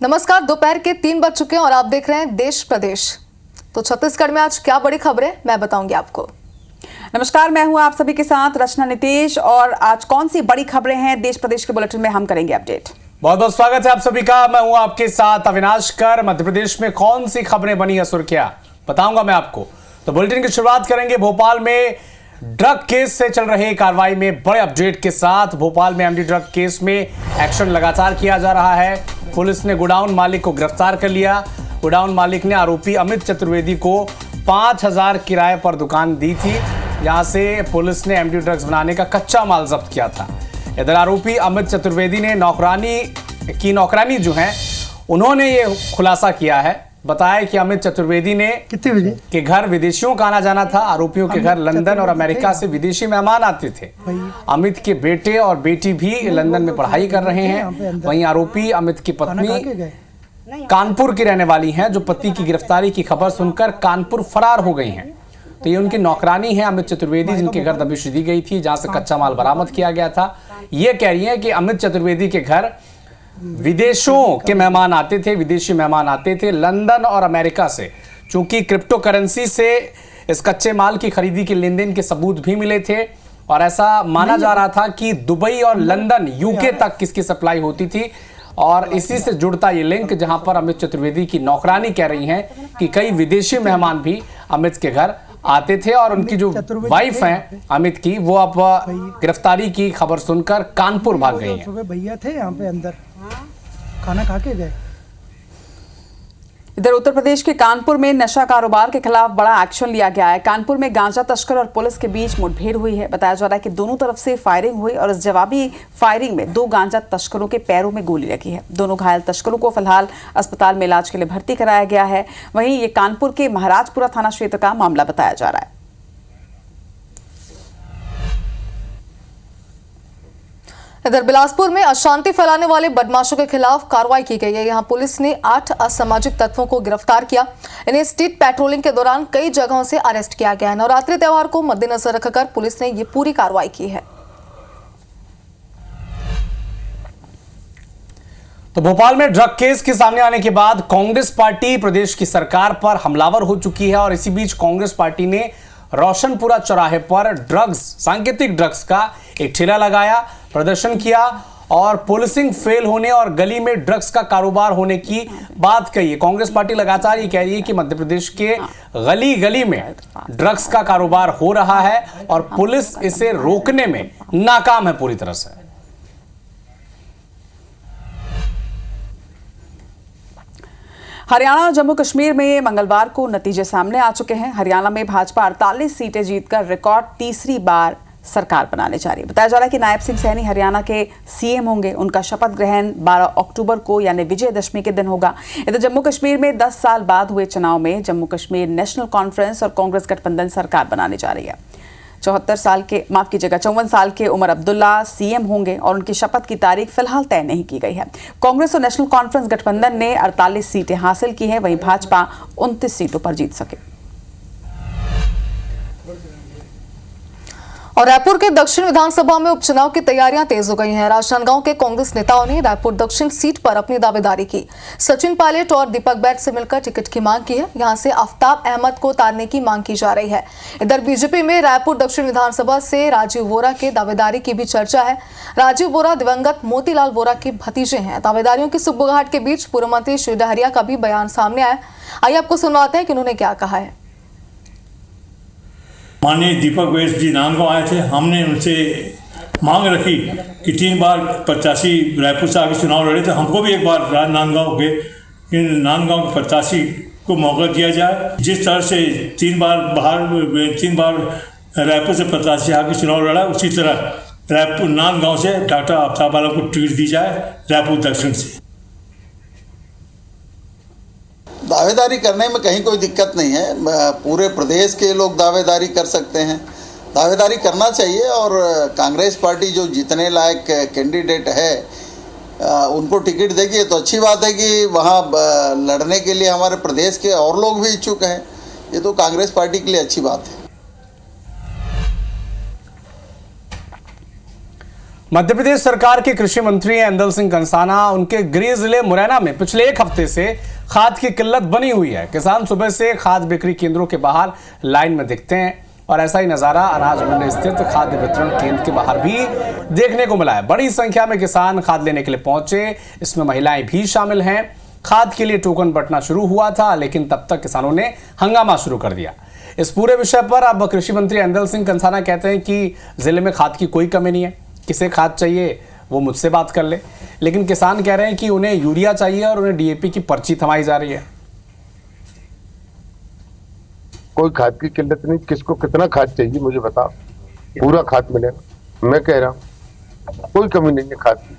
नमस्कार, दोपहर के 3 बज चुके हैं और आप देख रहे हैं देश प्रदेश। तो छत्तीसगढ़ में आज क्या बड़ी खबरें मैं बताऊंगी आपको। नमस्कार, मैं हूं आप सभी के साथ रचना नितेश और आज कौन सी बड़ी खबरें हैं देश प्रदेश के बुलेटिन में हम करेंगे अपडेट। बहुत बहुत स्वागत है आप सभी का। मैं हूं आपके साथ अविनाश कर। मध्य प्रदेश में कौन सी खबरें बनी है सुर्खियां बताऊंगा मैं आपको। तो बुलेटिन की शुरुआत करेंगे भोपाल में ड्रग केस से चल रहे कार्रवाई में बड़े अपडेट के साथ। भोपाल में एमडी ड्रग केस में एक्शन लगातार किया जा रहा है। पुलिस ने गोडाउन मालिक को गिरफ्तार कर लिया। गोडाउन मालिक ने आरोपी अमित चतुर्वेदी को 5000 किराए पर दुकान दी थी, जहां से पुलिस ने एमडी ड्रग्स बनाने का कच्चा माल जब्त किया था। इधर आरोपी अमित चतुर्वेदी ने नौकरानी जो है उन्होंने ये खुलासा किया है। बताया कि अमित चतुर्वेदी ने कितने बजे के घर विदेशियों का आना जाना था। आरोपियों के घर लंदन और अमेरिका से विदेशी मेहमान आते थे। अमित के बेटे और बेटी भी लंदन में पढ़ाई कर रहे हैं। वहीं आरोपी अमित की पत्नी कानपुर की रहने वाली हैं, जो पति की गिरफ्तारी की खबर सुनकर कानपुर फरार हो गई हैं। तो ये उनकी नौकरानी है अमित चतुर्वेदी, जिनके घर दबिश दी गई थी, जहां से कच्चा माल बरामद किया गया था। ये कह रही है कि अमित चतुर्वेदी के घर विदेशों के मेहमान आते थे, विदेशी मेहमान आते थे लंदन और अमेरिका से। चूंकि क्रिप्टो करेंसी से इस कच्चे माल की खरीदी के लेन देन के सबूत भी मिले थे और ऐसा माना जा रहा था कि दुबई और लंदन यूके तक किसकी सप्लाई होती थी। और इसी से जुड़ता ये लिंक, जहां पर अमित चतुर्वेदी की नौकरानी कह रही हैं कि कई विदेशी मेहमान भी अमित के घर आते थे और उनकी जो वाइफ हैं अमित की, वो अब गिरफ्तारी की खबर सुनकर कानपुर भाग गई हैं। भैया थे यहाँ पे अंदर, खाना खा के गए। इधर उत्तर प्रदेश के कानपुर में नशा कारोबार के खिलाफ बड़ा एक्शन लिया गया है। कानपुर में गांजा तस्कर और पुलिस के बीच मुठभेड़ हुई है। बताया जा रहा है कि दोनों तरफ से फायरिंग हुई और इस जवाबी फायरिंग में 2 गांजा तस्करों के पैरों में गोली लगी है। दोनों घायल तस्करों को फिलहाल अस्पताल में इलाज के लिए भर्ती कराया गया है। वहीं ये कानपुर के महाराजपुरा थाना क्षेत्र का मामला बताया जा रहा है। इधर बिलासपुर में अशांति फैलाने वाले बदमाशों के खिलाफ कार्रवाई की गई है। यहां पुलिस ने 8 असामाजिक तत्वों को गिरफ्तार किया। इन्हें स्ट्रीट पेट्रोलिंग के दौरान कई जगहों से अरेस्ट किया गया है। नवरात्रि त्योहार को मद्देनजर रखकर पुलिस ने ये पूरी कार्रवाई की है। तो भोपाल में ड्रग केस के सामने आने के बाद कांग्रेस पार्टी प्रदेश की सरकार पर हमलावर हो चुकी है और इसी बीच कांग्रेस पार्टी ने रोशनपुरा चौराहे पर सांकेतिक ड्रग्स का एक ठेला लगाया, प्रदर्शन किया और पुलिसिंग फेल होने और गली में ड्रग्स का कारोबार होने की बात कही है। कांग्रेस पार्टी लगातार ये कह रही है कि मध्य प्रदेश के गली गली में ड्रग्स का कारोबार हो रहा है और पुलिस इसे रोकने में नाकाम है पूरी तरह से। हरियाणा और जम्मू कश्मीर में मंगलवार को नतीजे सामने आ चुके हैं। हरियाणा में भाजपा 48 सीटें जीतकर रिकॉर्ड तीसरी बार सरकार बनाने जा रही है। बताया जा रहा है कि नायब सिंह सैनी हरियाणा के सीएम होंगे। उनका शपथ ग्रहण 12 अक्टूबर को यानी विजयदशमी के दिन होगा। इधर जम्मू कश्मीर में 10 साल बाद हुए चुनाव में जम्मू कश्मीर नेशनल कॉन्फ्रेंस और कांग्रेस गठबंधन सरकार बनाने जा रही है। 54 साल के उमर अब्दुल्ला सीएम होंगे और उनकी शपथ की तारीख फिलहाल तय नहीं की गई है। कांग्रेस और नेशनल कॉन्फ्रेंस गठबंधन ने 48 सीटें हासिल की हैं, वहीं भाजपा 29 सीटों पर जीत सके। और रायपुर के दक्षिण विधानसभा में उपचुनाव की तैयारियां तेज हो गई हैं। राजनांदगांव के कांग्रेस नेताओं ने रायपुर दक्षिण सीट पर अपनी दावेदारी की। सचिन पायलट और दीपक बैठ से मिलकर टिकट की मांग की है। यहां से आफ्ताब अहमद को उतारने की मांग की जा रही है। इधर बीजेपी में रायपुर दक्षिण विधानसभा से राजीव वोरा के दावेदारी की भी चर्चा है। राजीव वोरा दिवंगत मोतीलाल वोरा के भतीजे हैं। दावेदारियों की सुगबुगाहट के बीच पूर्व मंत्री श्री डहरिया का भी बयान सामने आया। आइए आपको सुनवाते हैं कि उन्होंने क्या कहा है। माननीय दीपक बैठ जी नांदगांव आए थे। हमने उनसे मांग रखी कि 3 बार प्रत्याशी रायपुर से आगे चुनाव लड़े थे, हमको भी एक बार नांदगांव के प्रत्याशी को मौका दिया जाए। जिस तरह से 3 बार रायपुर से प्रत्याशी आगे चुनाव लड़ा, उसी तरह रायपुर नांदगांव से डॉक्टर आफ्ताब वाला को टिकट दी जाए रायपुर दक्षिण से। दावेदारी करने में कहीं कोई दिक्कत नहीं है। पूरे प्रदेश के लोग दावेदारी कर सकते हैं, दावेदारी करना चाहिए। और कांग्रेस पार्टी जो जीतने लायक कैंडिडेट है उनको टिकट देगी तो अच्छी बात है कि वहाँ लड़ने के लिए हमारे प्रदेश के और लोग भी इच्छुक हैं। ये तो कांग्रेस पार्टी के लिए अच्छी बात है। मध्य प्रदेश सरकार के कृषि मंत्री हैं इंदल सिंह कंसाना। उनके गृह जिले मुरैना में पिछले एक हफ्ते से खाद की किल्लत बनी हुई है। किसान सुबह से खाद बिक्री केंद्रों के बाहर लाइन में दिखते हैं और ऐसा ही नजारा अनाज मंडी स्थित खाद्य वितरण केंद्र के बाहर भी देखने को मिला है। बड़ी संख्या में किसान खाद लेने के लिए पहुंचे, इसमें महिलाएं भी शामिल हैं। खाद के लिए टोकन बंटना शुरू हुआ था, लेकिन तब तक किसानों ने हंगामा शुरू कर दिया। इस पूरे विषय पर अब कृषि मंत्री इंदल सिंह कंसाना कहते हैं कि जिले में खाद की कोई कमी नहीं है, किसे खाद चाहिए वो मुझसे बात कर ले। लेकिन किसान कह रहे हैं कि उन्हें यूरिया चाहिए और उन्हें डीएपी की पर्ची थमाई जा रही है। कोई खाद की किल्लत नहीं, किसको कितना खाद चाहिए मुझे बताओ, पूरा खाद मिलेगा। मैं कह रहा हूँ कोई कमी नहीं है खाद की।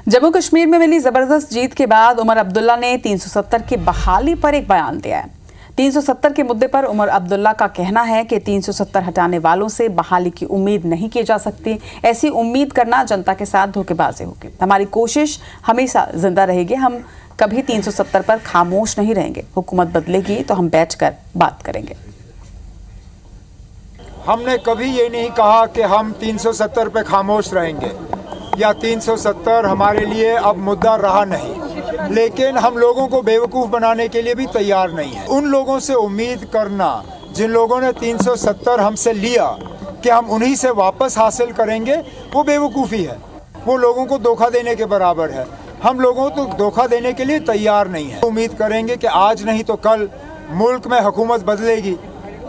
जम्मू कश्मीर में मिली जबरदस्त जीत के बाद उमर अब्दुल्ला ने 370 की बहाली पर एक बयान दिया है। 370 के मुद्दे पर उमर अब्दुल्ला का कहना है कि 370 हटाने वालों से बहाली की उम्मीद नहीं की जा सकती। ऐसी उम्मीद करना जनता के साथ धोखेबाजी होगी। हमारी कोशिश हमेशा जिंदा रहेगी। हम कभी 370 पर खामोश नहीं रहेंगे। हुकूमत बदलेगी तो हम बैठकर बात करेंगे। हमने कभी ये नहीं कहा कि हम 370 पे खामोश रहेंगे या 370 हमारे लिए अब मुद्दा रहा नहीं, लेकिन हम लोगों को बेवकूफ़ बनाने के लिए भी तैयार नहीं है। उन लोगों से उम्मीद करना जिन लोगों ने 370 हमसे लिया कि हम उन्हीं से वापस हासिल करेंगे, वो बेवकूफ़ी है। वो लोगों को धोखा देने के बराबर है। हम लोगों को धोखा देने के लिए तैयार नहीं है। उम्मीद करेंगे कि आज नहीं तो कल मुल्क में हुकूमत बदलेगी,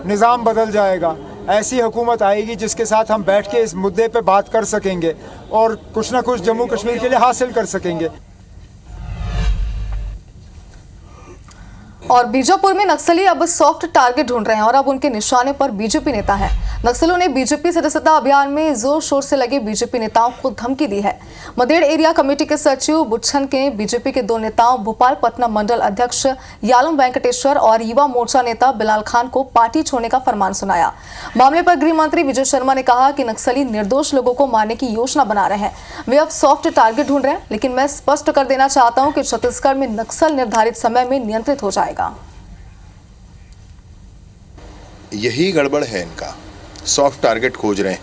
निज़ाम बदल जाएगा। ऐसी हुकूमत आएगी जिसके साथ हम बैठ के इस मुद्दे पे बात कर सकेंगे और कुछ ना कुछ जम्मू कश्मीर के लिए हासिल कर सकेंगे। और बीजापुर में नक्सली अब सॉफ्ट टारगेट ढूंढ रहे हैं और अब उनके निशाने पर बीजेपी नेता हैं। नक्सलियों ने बीजेपी सदस्यता अभियान में जोर शोर से लगे बीजेपी नेताओं को धमकी दी है। मदेड़ एरिया कमेटी के सचिव बुच्छन के बीजेपी के 2 नेताओं भोपाल पत्तनम मंडल अध्यक्ष यालम वेंकटेश्वर और युवा मोर्चा नेता बिलाल खान को पार्टी छोड़ने का फरमान सुनाया। मामले पर गृह मंत्री विजय शर्मा ने कहा कि नक्सली निर्दोष लोगों को मारने की योजना बना रहे हैं। वे अब सॉफ्ट टारगेट ढूंढ रहे हैं, लेकिन मैं स्पष्ट कर देना चाहता हूं कि छत्तीसगढ़ में नक्सल निर्धारित समय में नियंत्रित हो जाएगा। यही गड़बड़ है इनका। सॉफ्ट टारगेट खोज रहे हैं,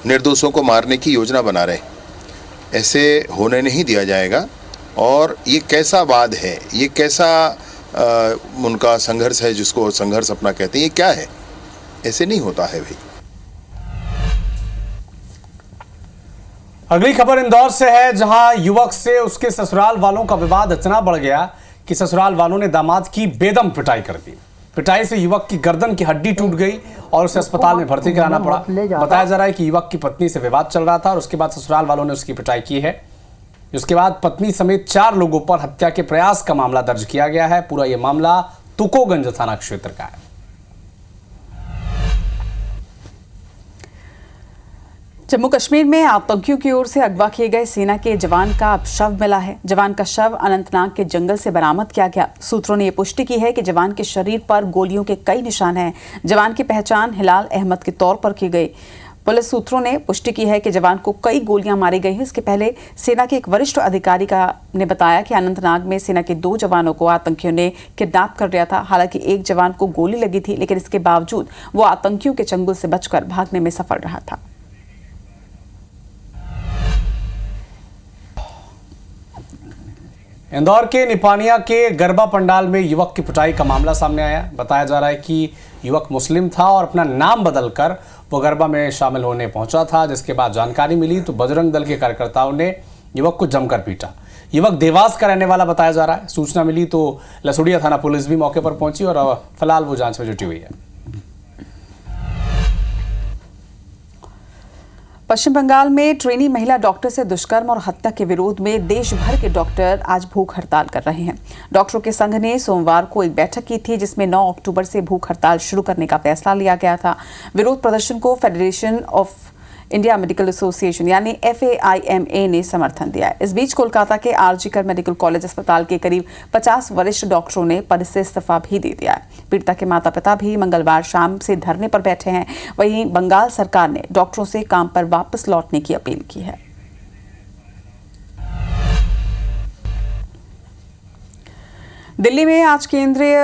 निर्दोषों को मारने की योजना बना रहे हैं। ऐसे होने नहीं दिया जाएगा। और ये कैसा वाद है, ये कैसा उनका संघर्ष है जिसको संघर्ष अपना कहते हैं, ये क्या है? ऐसे नहीं होता है भाई। अगली खबर इंदौर से है, जहां युवक से उसके ससुराल वालों का विवाद इतना बढ़ गया कि ससुराल वालों ने दामाद की बेदम पिटाई कर दी। पिटाई से युवक की गर्दन की हड्डी टूट गई और उसे अस्पताल में भर्ती कराना पड़ा। बताया जा रहा है कि युवक की पत्नी से विवाद चल रहा था और उसके बाद ससुराल वालों ने उसकी पिटाई की है। उसके बाद पत्नी समेत 4 लोगों पर हत्या के प्रयास का मामला दर्ज किया गया है। पूरा यह मामला तुकोगंज थाना क्षेत्र का है। जम्मू कश्मीर में आतंकियों की ओर से अगवा किए गए सेना के जवान का अब शव मिला है। जवान का शव अनंतनाग के जंगल से बरामद किया गया। सूत्रों ने यह पुष्टि की है कि जवान के शरीर पर गोलियों के कई निशान हैं। जवान की पहचान हिलाल अहमद के तौर पर की गई। पुलिस सूत्रों ने पुष्टि की है कि जवान को कई गोलियां मारी गई हैं। इसके पहले सेना के एक वरिष्ठ अधिकारी ने बताया कि अनंतनाग में सेना के 2 जवानों को आतंकियों ने किडनैप कर लिया था। हालांकि एक जवान को गोली लगी थी, लेकिन इसके बावजूद वो आतंकियों के चंगुल से बचकर भागने में सफल रहा था। इंदौर के निपानिया के गरबा पंडाल में युवक की पिटाई का मामला सामने आया। बताया जा रहा है कि युवक मुस्लिम था और अपना नाम बदलकर वो गरबा में शामिल होने पहुंचा था। जिसके बाद जानकारी मिली तो बजरंग दल के कार्यकर्ताओं ने युवक को जमकर पीटा। युवक देवास का रहने वाला बताया जा रहा है। सूचना मिली तो लसुड़िया थाना पुलिस भी मौके पर पहुंची और फिलहाल वो जांच में जुटी हुई है। पश्चिम बंगाल में ट्रेनी महिला डॉक्टर से दुष्कर्म और हत्या के विरोध में देश भर के डॉक्टर आज भूख हड़ताल कर रहे हैं। डॉक्टरों के संघ ने सोमवार को एक बैठक की थी, जिसमें 9 अक्टूबर से भूख हड़ताल शुरू करने का फैसला लिया गया था। विरोध प्रदर्शन को federation of India medical association यानी FAIMA ने समर्थन दिया है। इस बीच कोलकाता के आरजीकर मेडिकल कॉलेज अस्पताल के करीब 50 वरिष्ठ डॉक्टरों ने पद से इस्तीफा भी दे दिया है। पीड़िता के माता पिता भी मंगलवार शाम से धरने पर बैठे हैं। वहीं बंगाल सरकार ने डॉक्टरों से काम पर वापस लौटने की अपील की है। दिल्ली में आज केंद्रीय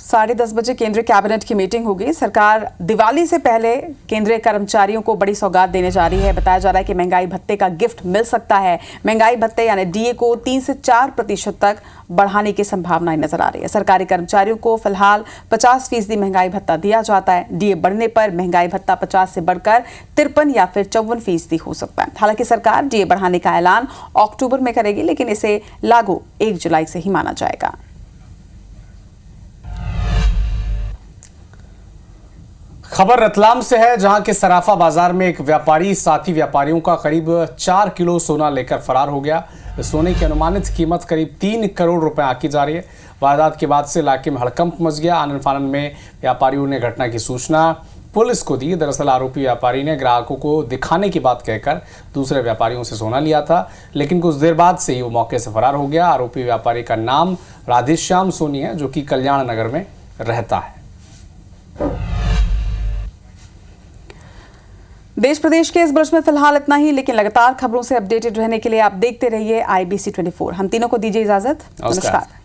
10:30 बजे केंद्रीय कैबिनेट की मीटिंग होगी। सरकार दिवाली से पहले केंद्रीय कर्मचारियों को बड़ी सौगात देने जा रही है। बताया जा रहा है कि महंगाई भत्ते का गिफ्ट मिल सकता है। महंगाई भत्ते यानी डीए को 3 से 4% तक बढ़ाने की संभावनाएं नजर आ रही है। सरकारी कर्मचारियों को फिलहाल 50% महंगाई भत्ता दिया जाता है। डीए बढ़ने पर महंगाई भत्ता 50 से बढ़कर 53 या फिर 54% हो सकता है। हालांकि सरकार डीए बढ़ाने का ऐलान अक्टूबर में करेगी, लेकिन इसे लागू 1 जुलाई से ही माना जाएगा। खबर रतलाम से है, जहां के सराफा बाजार में एक व्यापारी साथी व्यापारियों का करीब 4 किलो सोना लेकर फरार हो गया। सोने की अनुमानित कीमत करीब 3 करोड़ रुपए आंकी जा रही है। वारदात के बाद से इलाके में हड़कंप मच गया। आनन फानन में व्यापारियों ने घटना की सूचना पुलिस को दी। दरअसल आरोपी व्यापारी ने ग्राहकों को दिखाने की बात कहकर दूसरे व्यापारियों से सोना लिया था, लेकिन कुछ देर बाद से ही वो मौके से फरार हो गया। आरोपी व्यापारी का नाम राधेश्याम सोनी है, जो कि कल्याण नगर में रहता है। देश प्रदेश के इस ब्रश में फिलहाल इतना ही, लेकिन लगातार खबरों से अपडेटेड रहने के लिए आप देखते रहिए IBC 24। हम तीनों को दीजिए इजाजत। नमस्कार।